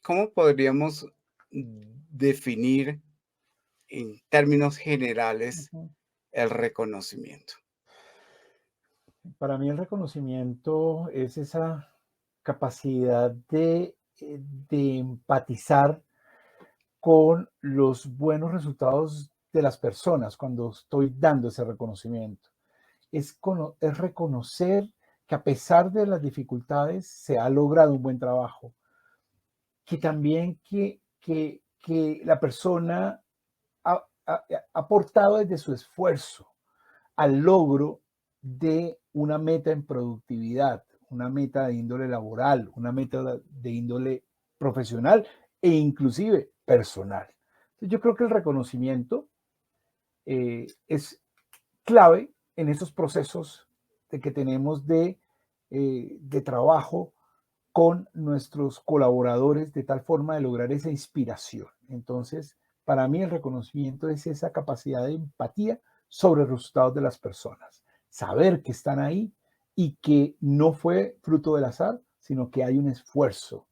¿Cómo podríamos definir en términos generales Ujú. el reconocimiento? Para mí el reconocimiento es esa capacidad de empatizar con los buenos resultados de las personas cuando estoy dando ese reconocimiento. Es reconocer que a pesar de las dificultades se ha logrado un buen trabajo, que también que la persona ha aportado desde su esfuerzo al logro de una meta en productividad, una meta de índole laboral, una meta de índole profesional e inclusive personal. Entonces, yo creo que el reconocimiento es clave en esos procesos que tenemos de trabajo con nuestros colaboradores de tal forma de lograr esa inspiración. Entonces, para mí el reconocimiento es esa capacidad de empatía sobre los resultados de las personas. Saber que están ahí y que no fue fruto del azar, sino que hay un esfuerzo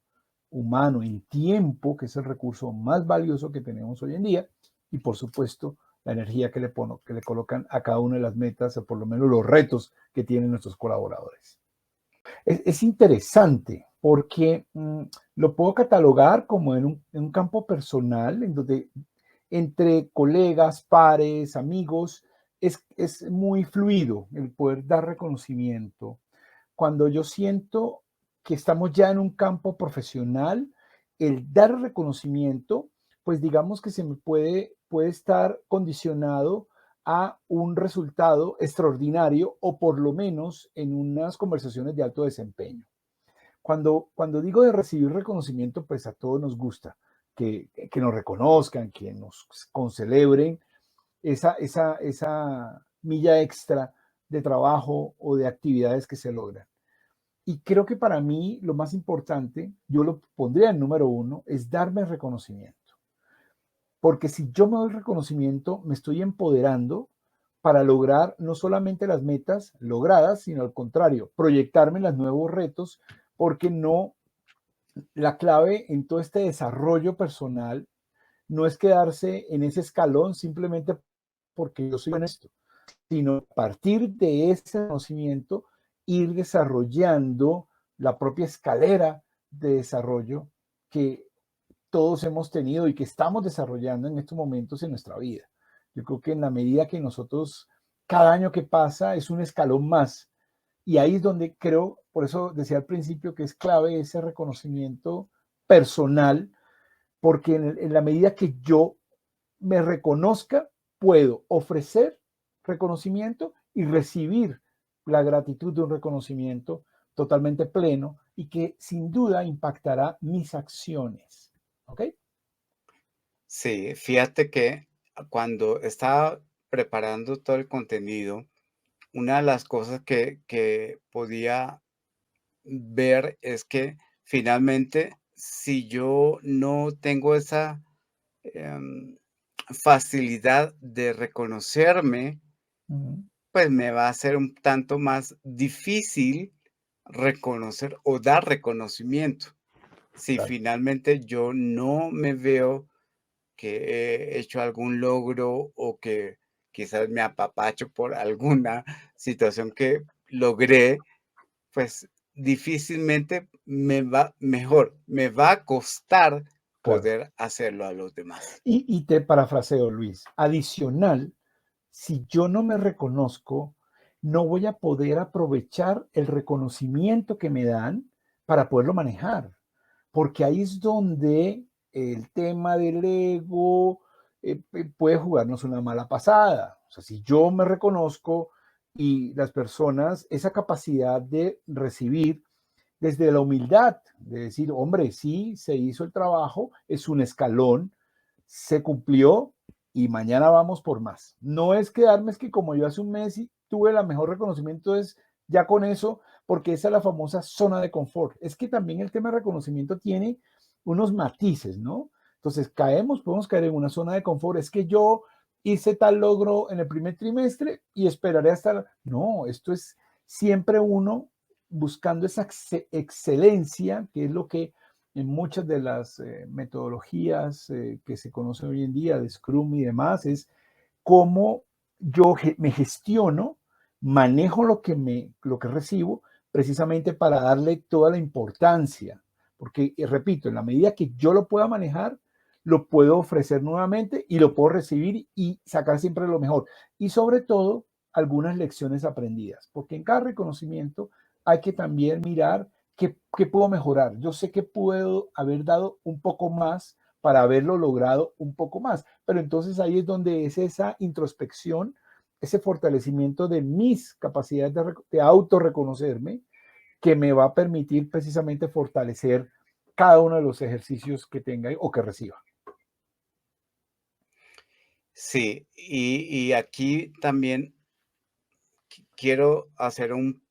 humano en tiempo, que es el recurso más valioso que tenemos hoy en día, y por supuesto la energía que le colocan a cada una de las metas, o por lo menos los retos que tienen nuestros colaboradores. Es interesante porque lo puedo catalogar como en un campo personal, en donde entre colegas, pares, amigos, es muy fluido el poder dar reconocimiento. Cuando yo siento que estamos ya en un campo profesional, el dar reconocimiento, pues digamos que puede estar condicionado a un resultado extraordinario o por lo menos en unas conversaciones de alto desempeño. Cuando digo de recibir reconocimiento, pues a todos nos gusta que nos reconozcan, que nos concelebren esa milla extra de trabajo o de actividades que se logran. Y creo que para mí lo más importante, yo lo pondría en número uno, es darme reconocimiento. Porque si yo me doy reconocimiento, me estoy empoderando para lograr no solamente las metas logradas, sino al contrario, proyectarme en los nuevos retos, porque no, la clave en todo este desarrollo personal no es quedarse en ese escalón simplemente porque yo soy honesto, sino a partir de ese conocimiento ir desarrollando la propia escalera de desarrollo que todos hemos tenido y que estamos desarrollando en estos momentos en nuestra vida. Yo creo que en la medida que nosotros, cada año que pasa es un escalón más. Y ahí es donde creo, por eso decía al principio que es clave ese reconocimiento personal, porque en la medida que yo me reconozca, puedo ofrecer reconocimiento y recibir la gratitud de un reconocimiento totalmente pleno y que sin duda impactará mis acciones. ¿Ok? Sí, fíjate que cuando estaba preparando todo el contenido, una de las cosas que podía ver es que finalmente, si yo no tengo esa em, facilidad de reconocerme, Ujú. pues me va a ser un tanto más difícil reconocer o dar reconocimiento. Si Claro, finalmente yo no me veo que he hecho algún logro o que quizás me apapacho por alguna situación que logré, pues difícilmente me va a costar claro. poder hacerlo a los demás. Y te parafraseo, Luis. Adicional, si yo no me reconozco, no voy a poder aprovechar el reconocimiento que me dan para poderlo manejar, porque ahí es donde el tema del ego puede jugarnos una mala pasada. O sea, si yo me reconozco y las personas, esa capacidad de recibir desde la humildad, de decir, hombre, sí, se hizo el trabajo, es un escalón, se cumplió y mañana vamos por más. No es quedarme, es que como yo hace un mes tuve el mejor reconocimiento, es ya con eso, porque esa es la famosa zona de confort. Es que también el tema de reconocimiento tiene unos matices, ¿no? Entonces podemos caer en una zona de confort. Es que yo hice tal logro en el primer trimestre y esperaré hasta... No, esto es siempre uno buscando esa excelencia, que es lo que en muchas de las metodologías que se conocen hoy en día de Scrum y demás, es cómo yo me gestiono, manejo lo que recibo, precisamente para darle toda la importancia. Porque, repito, en la medida que yo lo pueda manejar, lo puedo ofrecer nuevamente y lo puedo recibir y sacar siempre lo mejor. Y sobre todo, algunas lecciones aprendidas, porque en cada reconocimiento hay que también mirar qué puedo mejorar. Yo sé que puedo haber dado un poco más para haberlo logrado un poco más. Pero entonces ahí es donde es esa introspección, ese fortalecimiento de mis capacidades de autorreconocerme que me va a permitir precisamente fortalecer cada uno de los ejercicios que tenga o que reciba. Sí, y aquí también quiero hacer un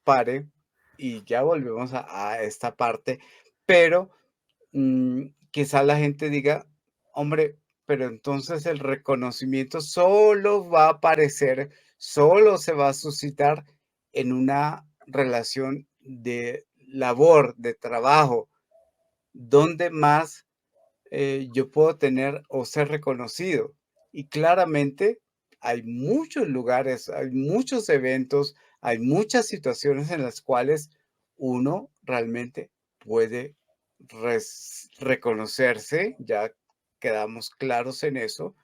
pare y ya volvemos a esta parte, pero quizá la gente diga, hombre, pero entonces el reconocimiento solo va a aparecer, solo se va a suscitar en una relación de labor, de trabajo, donde más yo puedo tener o ser reconocido. Y claramente hay muchos lugares, hay muchos eventos, hay muchas situaciones en las cuales uno realmente puede reconocerse, ya quedamos claros en eso,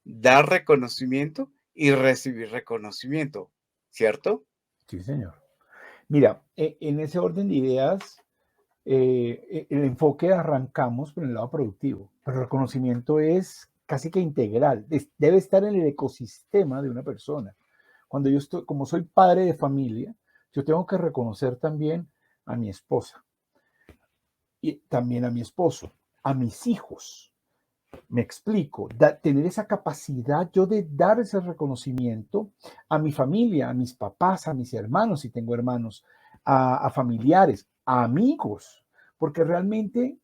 dar reconocimiento y recibir reconocimiento, ¿cierto? Sí, señor. Mira, en ese orden de ideas, el enfoque arrancamos por el lado productivo, pero el reconocimiento es casi que integral, debe estar en el ecosistema de una persona. Cuando yo estoy, como soy padre de familia, yo tengo que reconocer también a mi esposa y también a mi esposo, a mis hijos. Me explico, tener esa capacidad yo de dar ese reconocimiento a mi familia, a mis papás, a mis hermanos, si tengo hermanos, a familiares, a amigos, porque realmente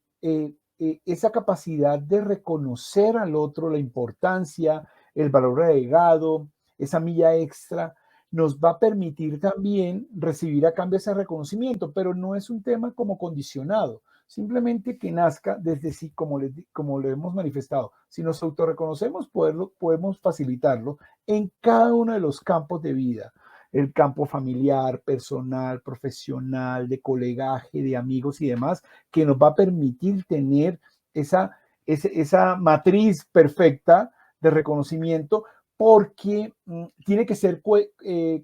esa capacidad de reconocer al otro la importancia, el valor agregado, esa milla extra, nos va a permitir también recibir a cambio ese reconocimiento, pero no es un tema como condicionado, simplemente que nazca desde sí, como le hemos manifestado. Si nos autorreconocemos, podemos facilitarlo en cada uno de los campos de vida, el campo familiar, personal, profesional, de colegaje, de amigos y demás, que nos va a permitir tener esa matriz perfecta de reconocimiento porque tiene que ser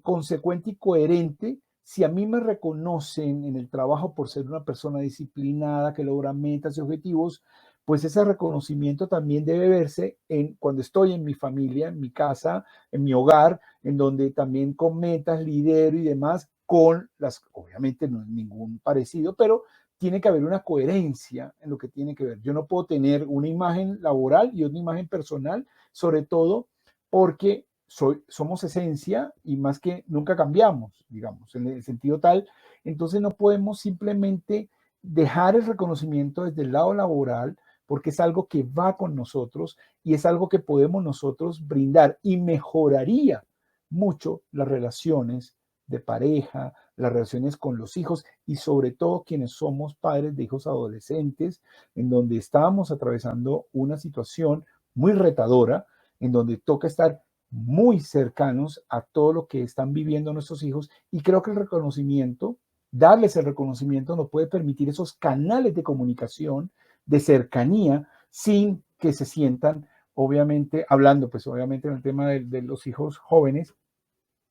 consecuente y coherente. Si a mí me reconocen en el trabajo por ser una persona disciplinada, que logra metas y objetivos, pues ese reconocimiento también debe verse cuando estoy en mi familia, en mi casa, en mi hogar, en donde también con metas, lidero y demás, obviamente no es ningún parecido, pero tiene que haber una coherencia en lo que tiene que ver. Yo no puedo tener una imagen laboral y una imagen personal, sobre todo porque somos esencia y más que nunca cambiamos, digamos, en el sentido tal. Entonces no podemos simplemente dejar el reconocimiento desde el lado laboral porque es algo que va con nosotros y es algo que podemos nosotros brindar y mejoraría mucho las relaciones de pareja, las relaciones con los hijos y sobre todo quienes somos padres de hijos adolescentes, en donde estamos atravesando una situación muy retadora, en donde toca estar muy cercanos a todo lo que están viviendo nuestros hijos y creo que el reconocimiento, darles el reconocimiento nos puede permitir esos canales de comunicación, de cercanía, sin que se sientan, obviamente, hablando pues obviamente en el tema de los hijos jóvenes,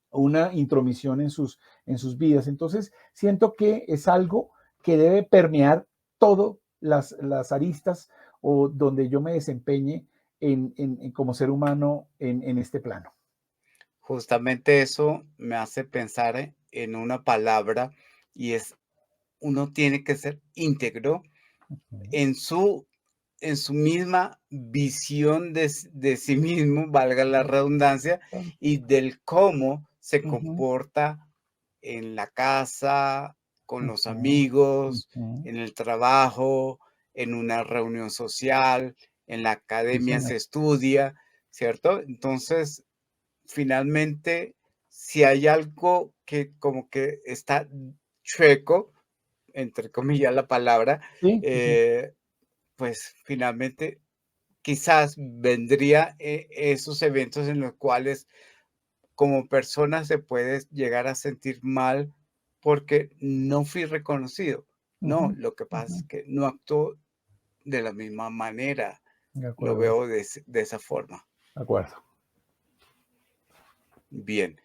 una intromisión en sus vidas. Entonces, siento que es algo que debe permear todas las aristas o donde yo me desempeñe como ser humano en este plano. Justamente eso me hace pensar en una palabra y es, uno tiene que ser íntegro Ujú, en su misma visión de sí mismo, valga la redundancia, y del cómo se ujú, comporta en la casa, con los ujú, amigos, ujú. en el trabajo, en una reunión social, en la Sí, academia señor. se estudia, ¿cierto? Entonces, finalmente, si hay algo que como que está chueco, entre comillas, la palabra, Sí, sí, sí. pues finalmente quizás vendría esos eventos en los cuales como persona se puede llegar a sentir mal porque no fui reconocido. No, Ujú, lo que pasa ujú. es que no actuó de la misma manera. De Lo acuerdo, veo de esa forma. de acuerdo. Bien,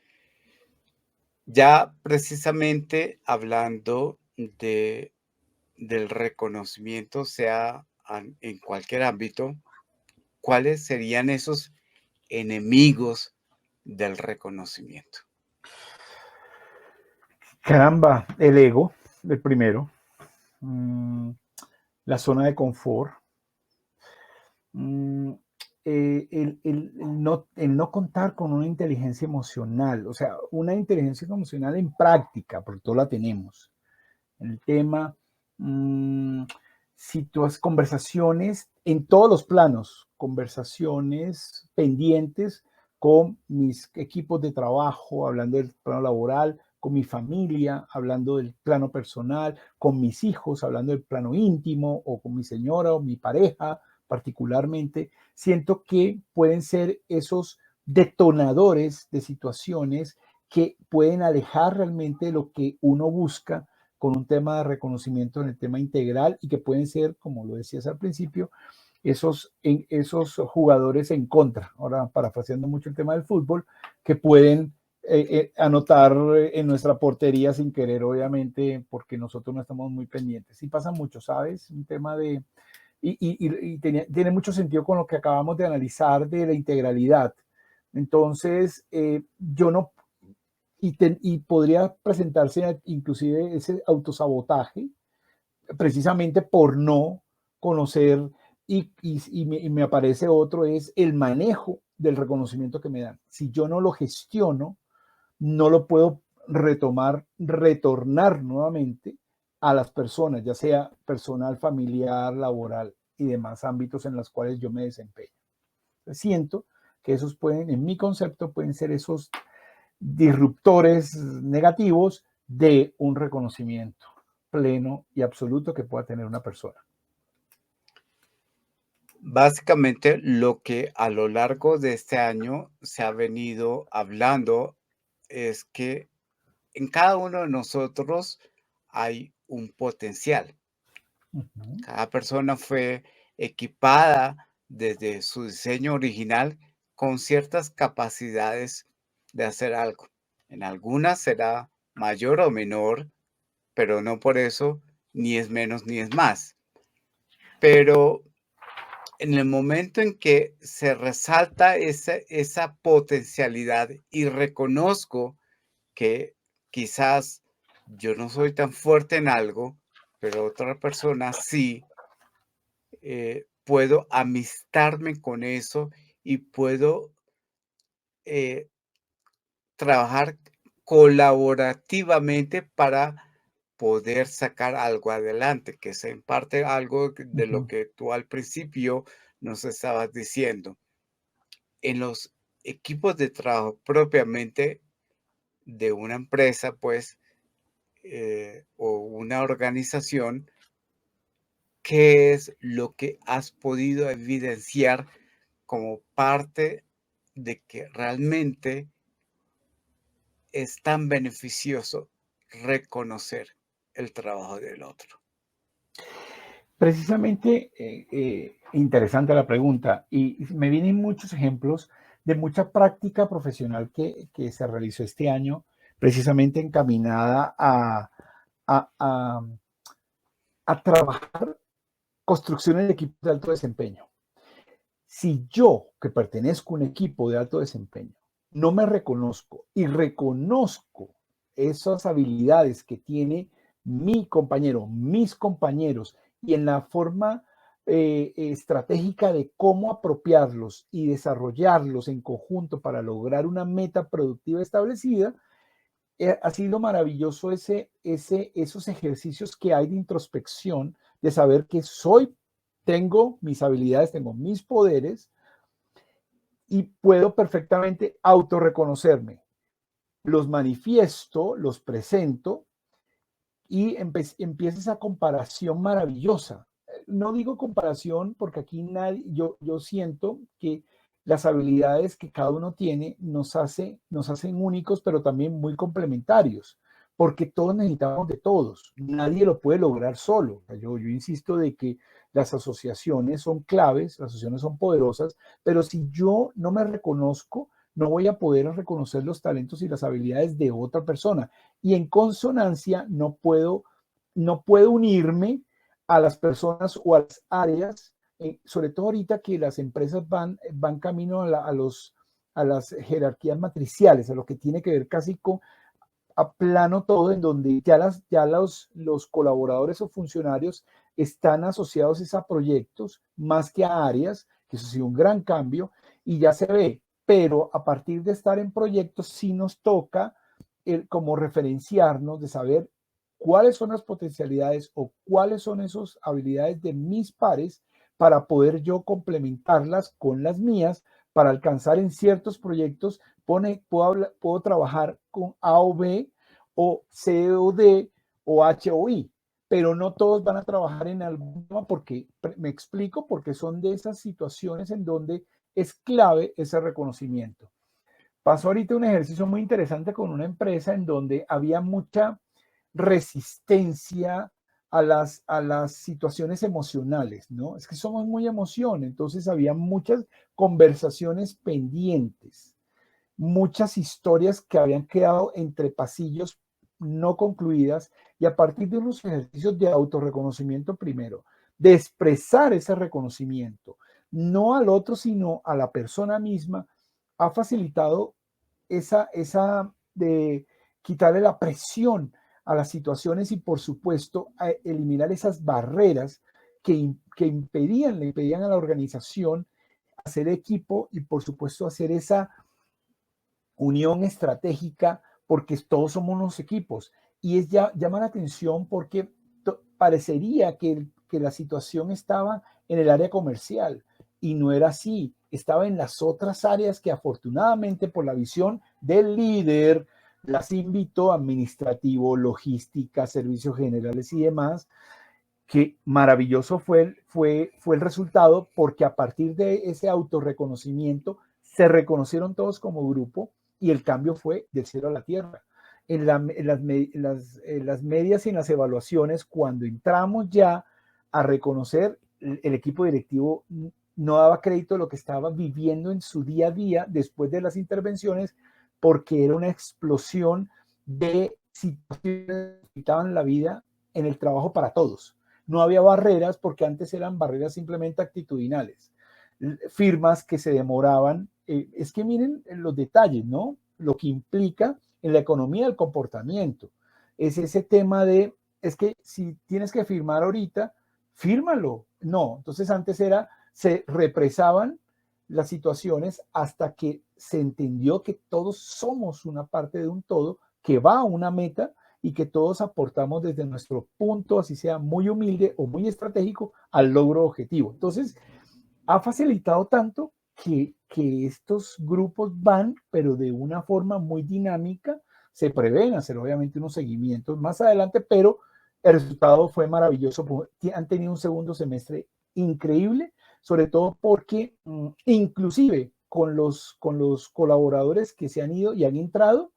ya precisamente hablando del reconocimiento, sea en cualquier ámbito, ¿cuáles serían esos enemigos del reconocimiento? Caramba, el ego, el primero, mm, la zona de confort, mm, el no contar con una inteligencia emocional, o sea, una inteligencia emocional en práctica, porque todos la tenemos. El tema, mm, conversaciones en todos los planos, conversaciones pendientes con mis equipos de trabajo, hablando del plano laboral, con mi familia, hablando del plano personal, con mis hijos, hablando del plano íntimo, o con mi señora o mi pareja particularmente. Siento que pueden ser esos detonadores de situaciones que pueden alejar realmente de lo que uno busca con un tema de reconocimiento en el tema integral y que pueden ser, como lo decías al principio, esos jugadores en contra, ahora parafraseando mucho el tema del fútbol, que pueden anotar en nuestra portería sin querer, obviamente, porque nosotros no estamos muy pendientes. Y pasa mucho, ¿sabes? Un tema de... tiene mucho sentido con lo que acabamos de analizar de la integralidad. Entonces, yo no, y podría presentarse inclusive ese autosabotaje precisamente por no conocer y me aparece otro es el manejo del reconocimiento que me dan. Si yo no lo gestiono, no lo puedo retornar nuevamente a las personas, ya sea personal, familiar, laboral y demás ámbitos en los cuales yo me desempeño. Siento que esos pueden, en mi concepto, pueden ser esos disruptores negativos de un reconocimiento pleno y absoluto que pueda tener una persona. Básicamente, lo que a lo largo de este año se ha venido hablando es que en cada uno de nosotros hay un potencial. Ujú, Cada persona fue equipada desde su diseño original con ciertas capacidades de hacer algo. En algunas será mayor o menor, pero no por eso ni es menos ni es más. Pero en el momento en que se resalta esa potencialidad y reconozco que quizás yo no soy tan fuerte en algo, pero otra persona sí, puedo amistarme con eso y puedo eh, trabajar colaborativamente para poder sacar algo adelante, que es en parte algo de lo ujú. que tú al principio nos estabas diciendo. En los equipos de trabajo propiamente de una empresa, pues, o una organización, ¿qué es lo que has podido evidenciar como parte de que realmente es tan beneficioso reconocer el trabajo del otro? Precisamente, interesante la pregunta y me vienen muchos ejemplos de mucha práctica profesional que se realizó este año, precisamente encaminada a, a, a trabajar construcciones de equipos de alto desempeño. Si yo, que pertenezco a un equipo de alto desempeño, no me reconozco y reconozco esas habilidades que tiene mi compañero, mis compañeros, y en la forma estratégica de cómo apropiarlos y desarrollarlos en conjunto para lograr una meta productiva establecida, ha sido maravilloso esos ejercicios que hay de introspección, de saber que soy, tengo mis habilidades, tengo mis poderes y puedo perfectamente autorreconocerme. Los manifiesto, los presento y empieza esa comparación maravillosa. No digo comparación porque aquí nadie, yo siento que las habilidades que cada uno tiene nos hacen únicos, pero también muy complementarios, porque todos necesitamos de todos. Nadie lo puede lograr solo. Yo insisto de que las asociaciones son claves, las asociaciones son poderosas, pero si yo no me reconozco, no voy a poder reconocer los talentos y las habilidades de otra persona. Y en consonancia no puedo unirme a las personas o a las áreas, sobre todo ahorita que las empresas van camino a las jerarquías matriciales, a lo que tiene que ver casi con a plano todo, en donde ya los colaboradores o funcionarios están asociados a proyectos más que a áreas, que eso ha sido un gran cambio, y ya se ve, pero a partir de estar en proyectos sí nos toca como referenciarnos de saber cuáles son las potencialidades o cuáles son esas habilidades de mis pares para poder yo complementarlas con las mías para alcanzar en ciertos proyectos. Puedo trabajar con A o B o C o D o H o I, pero no todos van a trabajar en algún tema porque, me explico, porque son de esas situaciones en donde es clave ese reconocimiento. Pasó ahorita un ejercicio muy interesante con una empresa en donde había mucha resistencia a las situaciones emocionales, ¿no? Es que somos muy emoción, entonces había muchas conversaciones pendientes, muchas historias que habían quedado entre pasillos no concluidas y a partir de unos ejercicios de autorreconocimiento primero, de expresar ese reconocimiento, no al otro, sino a la persona misma, ha facilitado esa de quitarle la presión a las situaciones y por supuesto a eliminar esas barreras que le impedían a la organización hacer equipo y por supuesto hacer esa unión estratégica porque todos somos unos equipos. Y llama la atención porque parecería que la situación estaba en el área comercial y no era así. Estaba en las otras áreas que afortunadamente por la visión del líder las invitó, administrativo, logística, servicios generales y demás, que maravilloso fue el resultado porque a partir de ese autorreconocimiento se reconocieron todos como grupo y el cambio fue del cielo a la tierra. En las medias y en las evaluaciones, cuando entramos ya a reconocer, el equipo directivo no daba crédito a lo que estaba viviendo en su día a día después de las intervenciones, porque era una explosión de situaciones que quitaban la vida en el trabajo para todos. No había barreras porque antes eran barreras simplemente actitudinales. Firmas que se demoraban. Es que miren los detalles, ¿no? Lo que implica en la economía del comportamiento. Es ese tema de, es que si tienes que firmar ahorita, fírmalo. No, entonces antes se represaban las situaciones hasta que se entendió que todos somos una parte de un todo que va a una meta y que todos aportamos desde nuestro punto, así sea muy humilde o muy estratégico, al logro objetivo. Entonces, ha facilitado tanto que estos grupos van, pero de una forma muy dinámica. Se prevén hacer obviamente unos seguimientos más adelante, pero el resultado fue maravilloso. Han tenido un segundo semestre increíble, sobre todo porque inclusive con los colaboradores que se han ido y han entrado,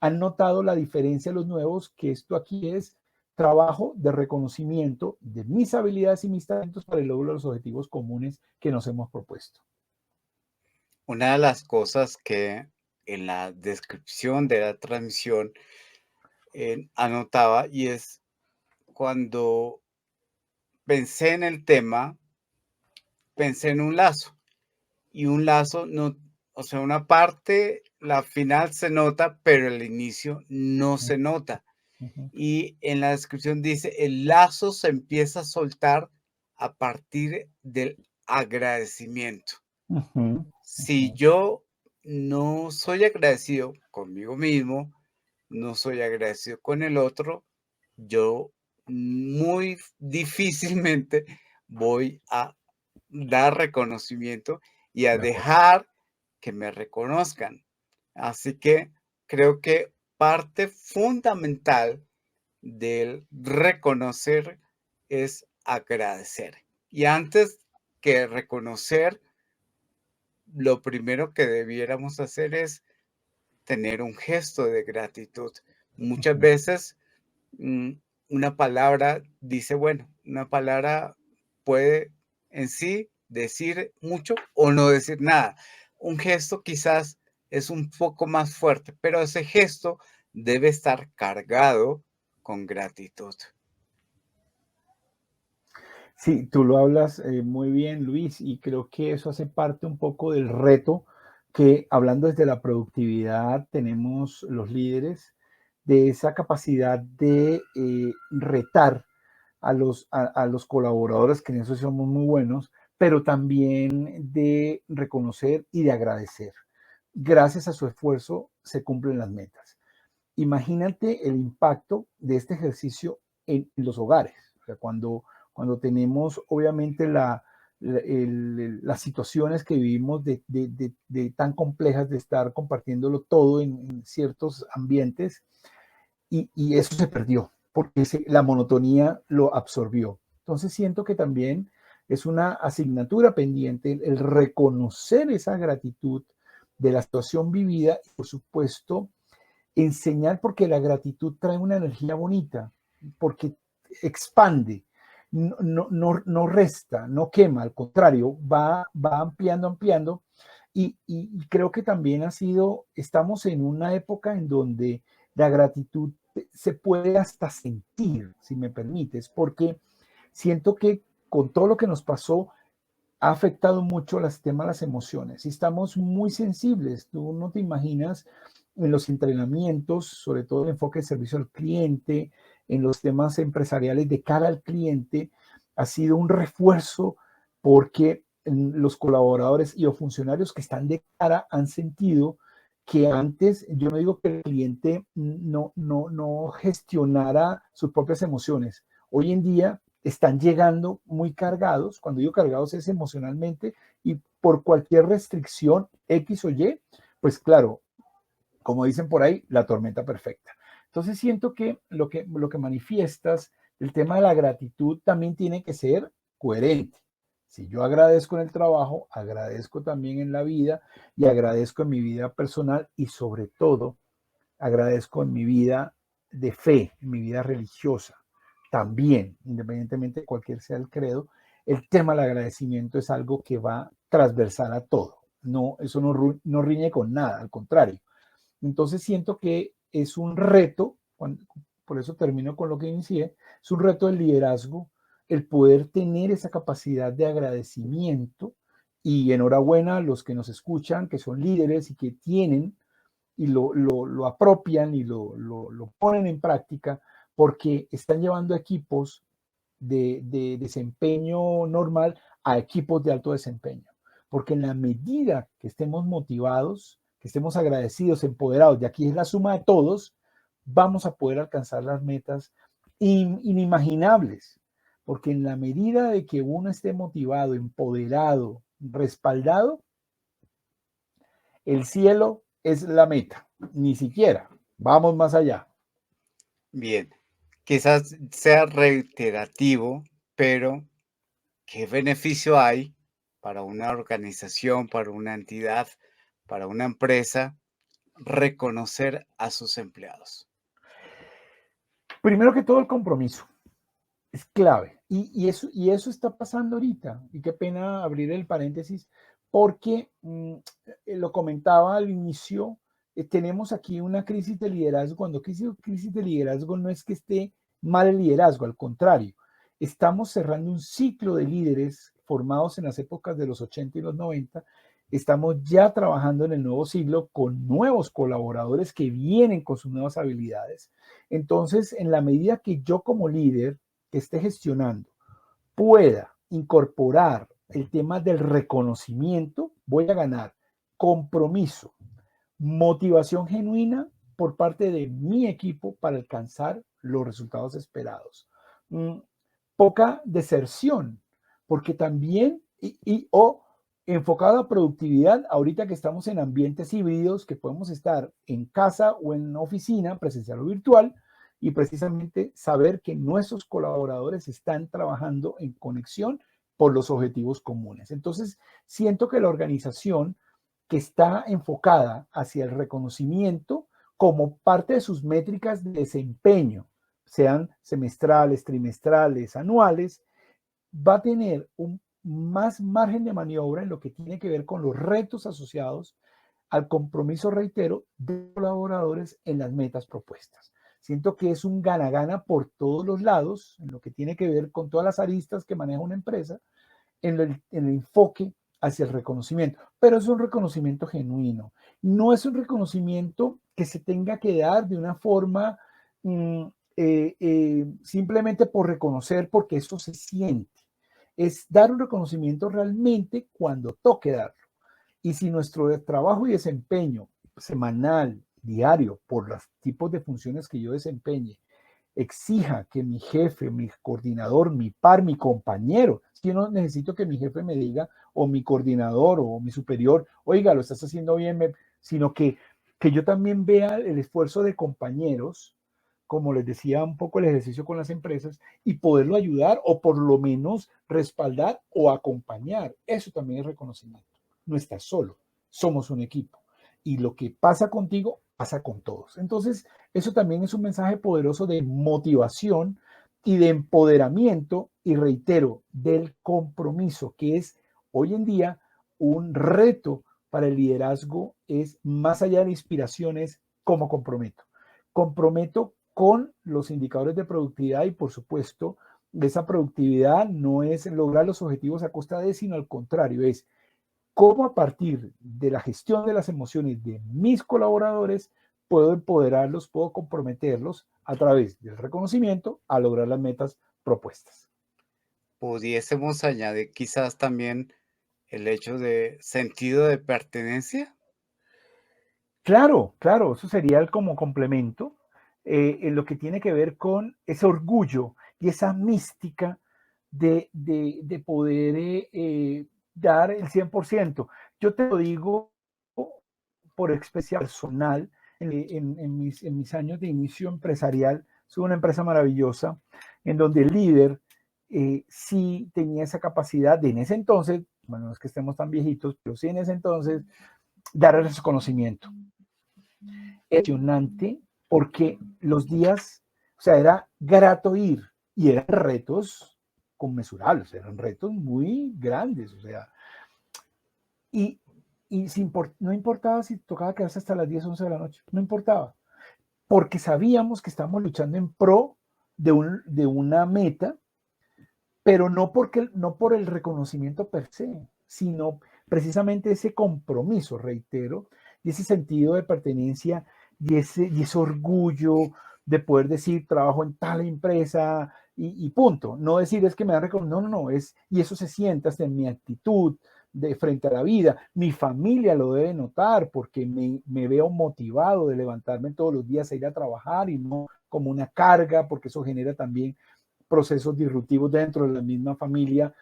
han notado la diferencia los nuevos, que esto aquí es trabajo de reconocimiento de mis habilidades y mis talentos para el logro de los objetivos comunes que nos hemos propuesto. Una de las cosas que en la descripción de la transmisión anotaba y es cuando pensé en el tema, pensé en un lazo y un lazo no, o sea, una parte, la final se nota, pero el inicio no se nota. Ujú, Y en la descripción dice, el lazo se empieza a soltar a partir del agradecimiento. ujú, Si ujú, yo no soy agradecido conmigo mismo, no soy agradecido con el otro, yo muy difícilmente voy a dar reconocimiento y a de acuerdo. dejar que me reconozcan. Así que creo que parte fundamental del reconocer es agradecer. Y antes que reconocer, lo primero que debiéramos hacer es tener un gesto de gratitud. Muchas Ujú. veces mm, una palabra dice, bueno, una palabra puede en sí decir mucho o no decir nada. Un gesto quizás es un poco más fuerte, pero ese gesto debe estar cargado con gratitud. Sí, tú lo hablas muy bien, Luis, y creo que eso hace parte un poco del reto que, hablando desde la productividad, tenemos los líderes, de esa capacidad de retar a los colaboradores, que en eso somos muy buenos, pero también de reconocer y de agradecer. Gracias a su esfuerzo se cumplen las metas. Imagínate el impacto de este ejercicio en los hogares. O sea, cuando tenemos obviamente las situaciones que vivimos de tan complejas de estar compartiéndolo todo en ciertos ambientes, y eso se perdió porque la monotonía lo absorbió. Entonces siento que también es una asignatura pendiente el reconocer esa gratitud de la situación vivida y, por supuesto, enseñar, porque la gratitud trae una energía bonita, porque expande, no resta, no quema, al contrario, va ampliando, ampliando. Y creo que también estamos en una época en donde la gratitud se puede hasta sentir, si me permites, porque siento que con todo lo que nos pasó, ha afectado mucho las temas, las emociones. Y estamos muy sensibles. Tú no te imaginas en los entrenamientos, sobre todo el enfoque de servicio al cliente, en los temas empresariales de cara al cliente, ha sido un refuerzo porque los colaboradores y o funcionarios que están de cara han sentido que antes, yo no digo que el cliente no gestionara sus propias emociones. Hoy en día están llegando muy cargados, cuando digo cargados es emocionalmente, y por cualquier restricción X o Y, pues claro, como dicen por ahí, la tormenta perfecta. Entonces siento que lo que manifiestas, el tema de la gratitud también tiene que ser coherente. Si yo agradezco en el trabajo, agradezco también en la vida y agradezco en mi vida personal y sobre todo agradezco en mi vida de fe, en mi vida religiosa. También, independientemente de cualquier sea el credo, el tema del agradecimiento es algo que va transversal a todo. No, eso no riñe con nada, al contrario. Entonces siento que es un reto, por eso termino con lo que inicié, es un reto del liderazgo el poder tener esa capacidad de agradecimiento, y enhorabuena a los que nos escuchan, que son líderes y que tienen y lo apropian y lo ponen en práctica, porque están llevando equipos de desempeño normal a equipos de alto desempeño. Porque en la medida que estemos motivados, que estemos agradecidos, empoderados, y aquí es la suma de todos, vamos a poder alcanzar las metas inimaginables. Porque en la medida de que uno esté motivado, empoderado, respaldado, el cielo es la meta, ni siquiera. Vamos más allá. Bien, quizás sea reiterativo, pero ¿qué beneficio hay para una organización, para una entidad, para una empresa reconocer a sus empleados? Primero que todo, el compromiso es clave. Y eso está pasando ahorita. Y qué pena abrir el paréntesis, porque lo comentaba al inicio, tenemos aquí una crisis de liderazgo. Cuando crisis de liderazgo no es que esté mal el liderazgo, al contrario, estamos cerrando un ciclo de líderes formados en las épocas de los 80 y los 90. Estamos ya trabajando en el nuevo siglo con nuevos colaboradores que vienen con sus nuevas habilidades. Entonces, en la medida que yo como líder que esté gestionando pueda incorporar el tema del reconocimiento, voy a ganar compromiso, motivación genuina por parte de mi equipo para alcanzar los resultados esperados. Poca deserción, porque también, o enfocado a productividad, ahorita que estamos en ambientes híbridos, que podemos estar en casa o en oficina, presencial o virtual, y precisamente saber que nuestros colaboradores están trabajando en conexión por los objetivos comunes. Entonces, siento que la organización que está enfocada hacia el reconocimiento como parte de sus métricas de desempeño, sean semestrales, trimestrales, anuales, va a tener un más margen de maniobra en lo que tiene que ver con los retos asociados al compromiso, reitero, de colaboradores en las metas propuestas. Siento que es un gana-gana por todos los lados, en lo que tiene que ver con todas las aristas que maneja una empresa, en el enfoque hacia el reconocimiento, pero es un reconocimiento genuino, no es un reconocimiento que se tenga que dar de una forma simplemente por reconocer, porque eso se siente, es dar un reconocimiento realmente cuando toque darlo. Y si nuestro trabajo y desempeño semanal, diario, por los tipos de funciones que yo desempeñe, exija que mi jefe, mi coordinador, mi par, mi compañero, si yo no necesito que mi jefe me diga, o mi coordinador o mi superior, oiga, lo estás haciendo bien, sino que yo también vea el esfuerzo de compañeros, como les decía un poco el ejercicio con las empresas, y poderlo ayudar o por lo menos respaldar o acompañar. Eso también es reconocimiento. No estás solo, somos un equipo. Y lo que pasa contigo pasa con todos. Entonces, eso también es un mensaje poderoso de motivación y de empoderamiento, y reitero, del compromiso, que es hoy en día un reto para el liderazgo, es más allá de inspiraciones, cómo comprometo. Comprometo con los indicadores de productividad y, por supuesto, esa productividad no es lograr los objetivos a costa de, sino al contrario, es cómo a partir de la gestión de las emociones de mis colaboradores puedo empoderarlos, puedo comprometerlos a través del reconocimiento a lograr las metas propuestas. ¿Pudiésemos añadir quizás también el hecho de sentido de pertenencia? Claro, claro, eso sería el como complemento en lo que tiene que ver con ese orgullo y esa mística de poder dar el 100%. Yo te lo digo por experiencia personal, en mis años de inicio empresarial, soy una empresa maravillosa en donde el líder sí tenía esa capacidad de en ese entonces, bueno, no es que estemos tan viejitos, pero sí en ese entonces, dar el reconocimiento emocionante porque los días, o sea, era grato ir y eran retos conmensurables, eran retos muy grandes, o sea, y, no importaba si tocaba quedarse hasta las 10 11 de la noche, no importaba, porque sabíamos que estábamos luchando en pro de una meta, pero no por el reconocimiento per se, sino precisamente ese compromiso, reitero, y ese sentido de pertenencia y ese orgullo de poder decir trabajo en tal empresa y punto. No decir es que me dan reconocimiento, no, es, y eso se siente hasta en mi actitud de frente a la vida. Mi familia lo debe notar porque me veo motivado de levantarme todos los días a ir a trabajar y no como una carga, porque eso genera también procesos disruptivos dentro de la misma familia,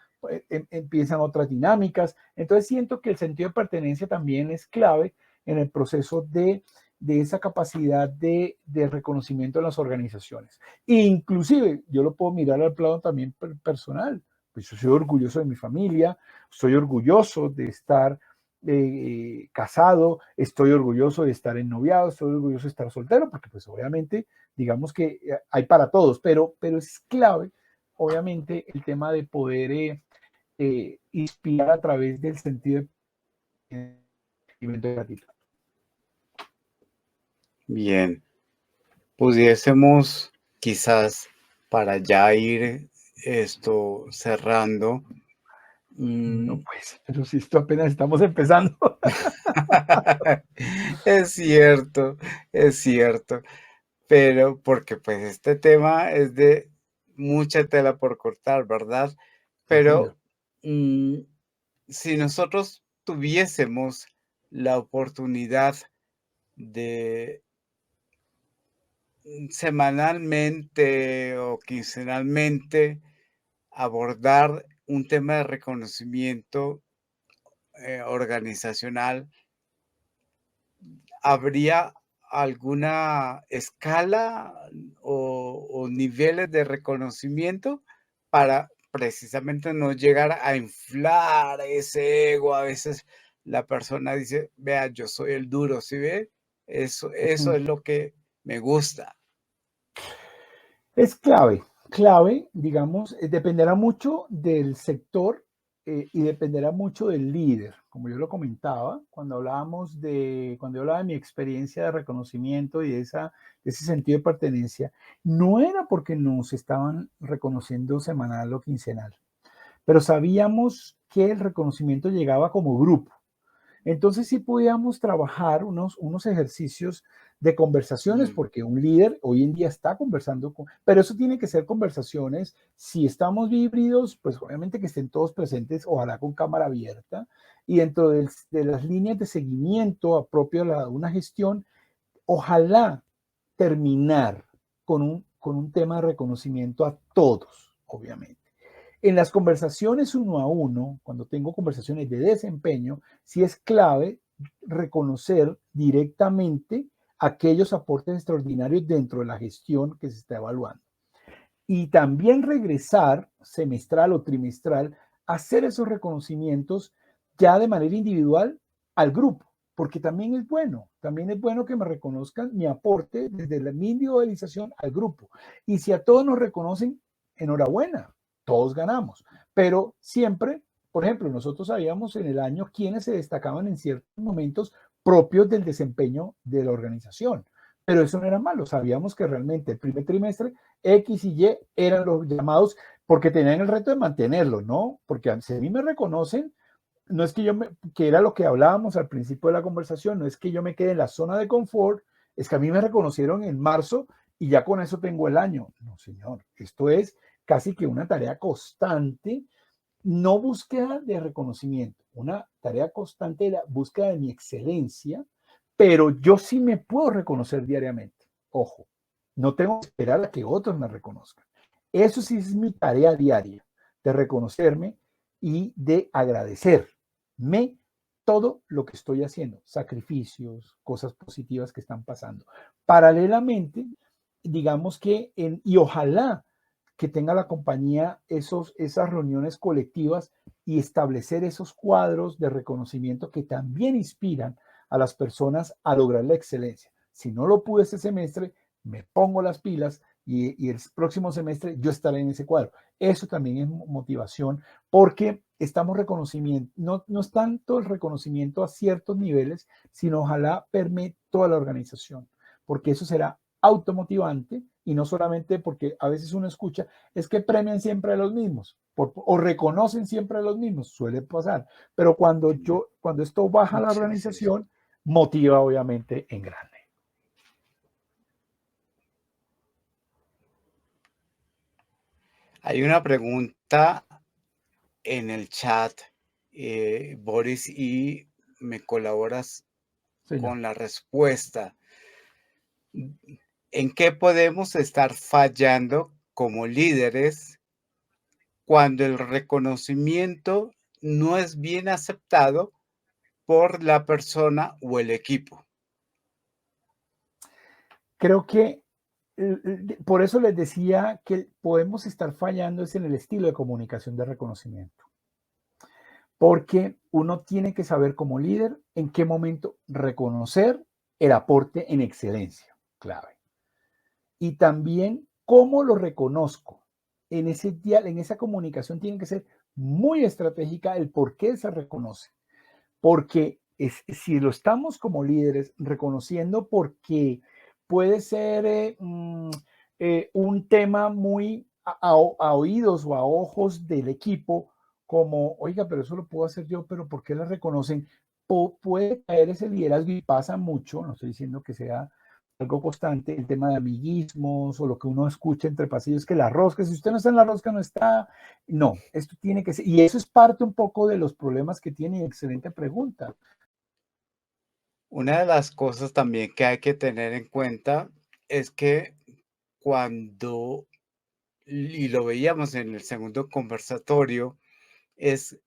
empiezan otras dinámicas. Entonces siento que el sentido de pertenencia también es clave en el proceso de esa capacidad de reconocimiento en las organizaciones. Inclusive, yo lo puedo mirar al plano también personal. Pues yo soy orgulloso de mi familia, estoy orgulloso de estar casado, estoy orgulloso de estar ennoviado, estoy orgulloso de estar soltero, porque pues obviamente digamos que hay para todos, pero es clave, obviamente, el tema de poder inspirar a través del sentido de gratitud. Bien, pudiésemos quizás para ya ir esto cerrando. No mm, pues, pero si esto apenas estamos empezando. Es cierto, es cierto, pero porque pues este tema es de mucha tela por cortar, ¿verdad? Sí, señor. Pero mm, si nosotros tuviésemos la oportunidad de semanalmente o quincenalmente abordar un tema de reconocimiento organizacional, ¿habría alguna escala o niveles de reconocimiento para precisamente no llegar a inflar ese ego? A veces la persona dice: "Vea, yo soy el duro", ¿sí ve? Eso Ujú. es lo que me gusta. Es clave, clave, digamos, dependerá mucho del sector y dependerá mucho del líder. Como yo lo comentaba, cuando yo hablaba de mi experiencia de reconocimiento y de ese sentido de pertenencia, no era porque nos estaban reconociendo semanal o quincenal, pero sabíamos que el reconocimiento llegaba como grupo. Entonces sí podíamos trabajar unos ejercicios de conversaciones, Mm, porque un líder hoy en día está conversando pero eso tiene que ser conversaciones, si estamos híbridos, pues obviamente que estén todos presentes, ojalá con cámara abierta, y dentro de las líneas de seguimiento a propio de una gestión, ojalá terminar con un tema de reconocimiento a todos, obviamente. En las conversaciones uno a uno, cuando tengo conversaciones de desempeño, sí es clave reconocer directamente aquellos aportes extraordinarios dentro de la gestión que se está evaluando. Y también regresar semestral o trimestral a hacer esos reconocimientos ya de manera individual al grupo, porque también es bueno que me reconozcan mi aporte desde mi individualización al grupo. Y si a todos nos reconocen, enhorabuena, todos ganamos. Pero siempre, por ejemplo, nosotros sabíamos en el año quiénes se destacaban en ciertos momentos propios del desempeño de la organización. Pero eso no era malo, sabíamos que realmente el primer trimestre X y Y eran los llamados porque tenían el reto de mantenerlo, ¿no? Porque si a mí me reconocen, no es que que era lo que hablábamos al principio de la conversación, no es que yo me quede en la zona de confort, es que a mí me reconocieron en marzo y ya con eso tengo el año. No, señor, esto es casi que una tarea constante, no búsqueda de reconocimiento, una tarea constante de la búsqueda de mi excelencia, pero yo sí me puedo reconocer diariamente. Ojo, no tengo que esperar a que otros me reconozcan. Eso sí es mi tarea diaria, de reconocerme y de agradecerme todo lo que estoy haciendo, sacrificios, cosas positivas que están pasando. Paralelamente, digamos que, y ojalá que tenga la compañía esas reuniones colectivas y establecer esos cuadros de reconocimiento que también inspiran a las personas a lograr la excelencia. Si no lo pude este semestre, me pongo las pilas y el próximo semestre yo estaré en ese cuadro. Eso también es motivación porque estamos reconocimiento, no es tanto el reconocimiento a ciertos niveles, sino ojalá permee toda la organización, porque eso será automotivante y no solamente porque a veces uno escucha, es que premian siempre a los mismos o reconocen siempre a los mismos, suele pasar, pero mm, cuando esto baja a la sí, sí, sí. organización, motiva obviamente en grande. Hay una pregunta en el chat, Boris, y me colaboras Señor. con la respuesta. ¿En qué podemos estar fallando como líderes cuando el reconocimiento no es bien aceptado por la persona o el equipo? Creo que por eso les decía que podemos estar fallando es en el estilo de comunicación de reconocimiento, porque uno tiene que saber como líder en qué momento reconocer el aporte en excelencia, clave. Y también cómo lo reconozco. En esa comunicación tiene que ser muy estratégica el por qué se reconoce. Porque si lo estamos como líderes reconociendo porque puede ser un tema muy a oídos o a ojos del equipo, como, oiga, pero eso lo puedo hacer yo, pero ¿por qué la reconocen? Puede caer ese liderazgo y pasa mucho, no estoy diciendo que sea algo constante, el tema de amiguismos o lo que uno escucha entre pasillos, que la rosca, si usted no está en la rosca, no está. No, esto tiene que ser, y eso es parte un poco de los problemas que tiene. Excelente pregunta. Una de las cosas también que hay que tener en cuenta es que cuando, y lo veíamos en el segundo conversatorio, es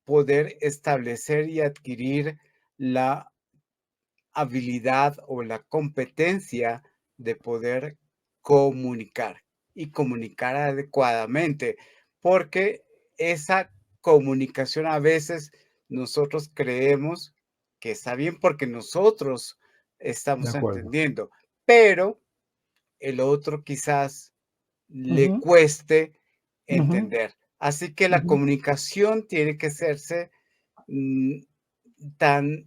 poder establecer y adquirir la habilidad o la competencia de poder comunicar y comunicar adecuadamente, porque esa comunicación a veces nosotros creemos que está bien porque nosotros De estamos acuerdo. entendiendo, pero el otro quizás le Ujú, cueste ujú, entender. Así que la ujú, comunicación tiene que hacerse mm, tan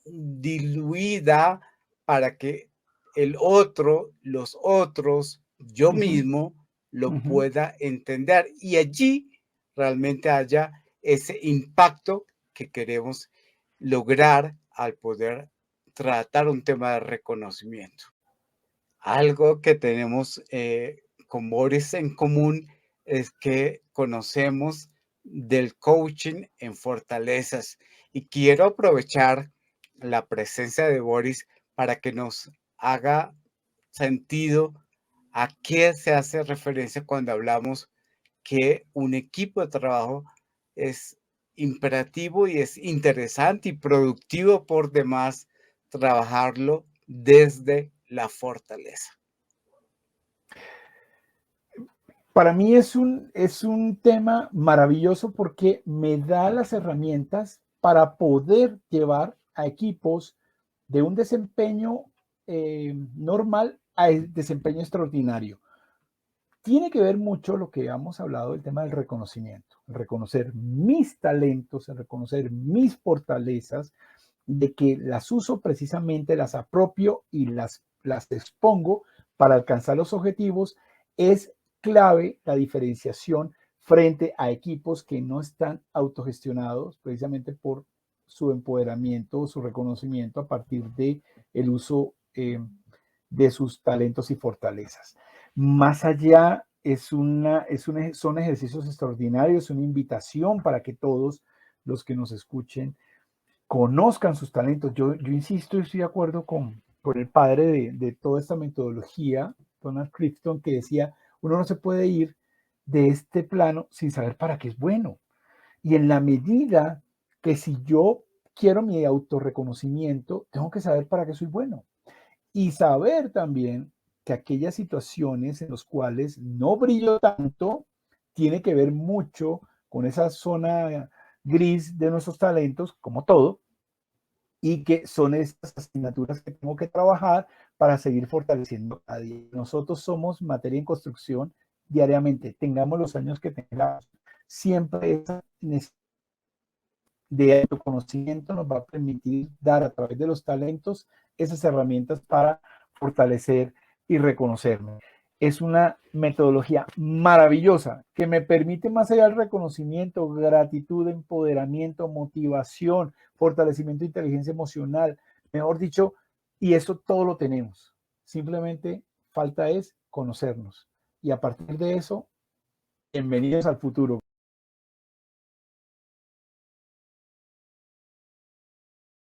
diluida para que el otro, los otros, yo ujú, mismo lo ujú. pueda entender y allí realmente haya ese impacto que queremos lograr al poder tratar un tema de reconocimiento. Algo que tenemos con Boris en común es que conocemos del coaching en fortalezas y quiero aprovechar la presencia de Boris para que nos haga sentido a qué se hace referencia cuando hablamos que un equipo de trabajo es imperativo y es interesante y productivo por demás trabajarlo desde la fortaleza. Para mí es un tema maravilloso porque me da las herramientas para poder llevar a equipos de un desempeño normal a desempeño extraordinario. Tiene que ver mucho lo que hemos hablado del tema del reconocimiento, el reconocer mis talentos, el reconocer mis fortalezas, de que las uso precisamente, las apropio y las expongo para alcanzar los objetivos, es clave la diferenciación frente a equipos que no están autogestionados precisamente por su empoderamiento o su reconocimiento a partir de el uso de sus talentos y fortalezas. Más allá, son ejercicios extraordinarios, una invitación para que todos los que nos escuchen conozcan sus talentos. Yo insisto y estoy de acuerdo con el padre de toda esta metodología, Donald Clifton, que decía, uno no se puede ir de este plano sin saber para qué es bueno. Y en la medida que si yo quiero mi autorreconocimiento, tengo que saber para qué soy bueno. Y saber también que aquellas situaciones en las cuales no brillo tanto, tiene que ver mucho con esa zona gris de nuestros talentos, como todo, y que son estas asignaturas que tengo que trabajar para seguir fortaleciendo cada día. Nosotros somos materia en construcción diariamente, tengamos los años que tengamos. Siempre esa necesidad de autoconocimiento nos va a permitir dar a través de los talentos esas herramientas para fortalecer y reconocerme. Es una metodología maravillosa que me permite más allá del reconocimiento, gratitud, empoderamiento, motivación, fortalecimiento de inteligencia emocional, mejor dicho, y eso todo lo tenemos. Simplemente falta es conocernos. Y a partir de eso, bienvenidos al futuro.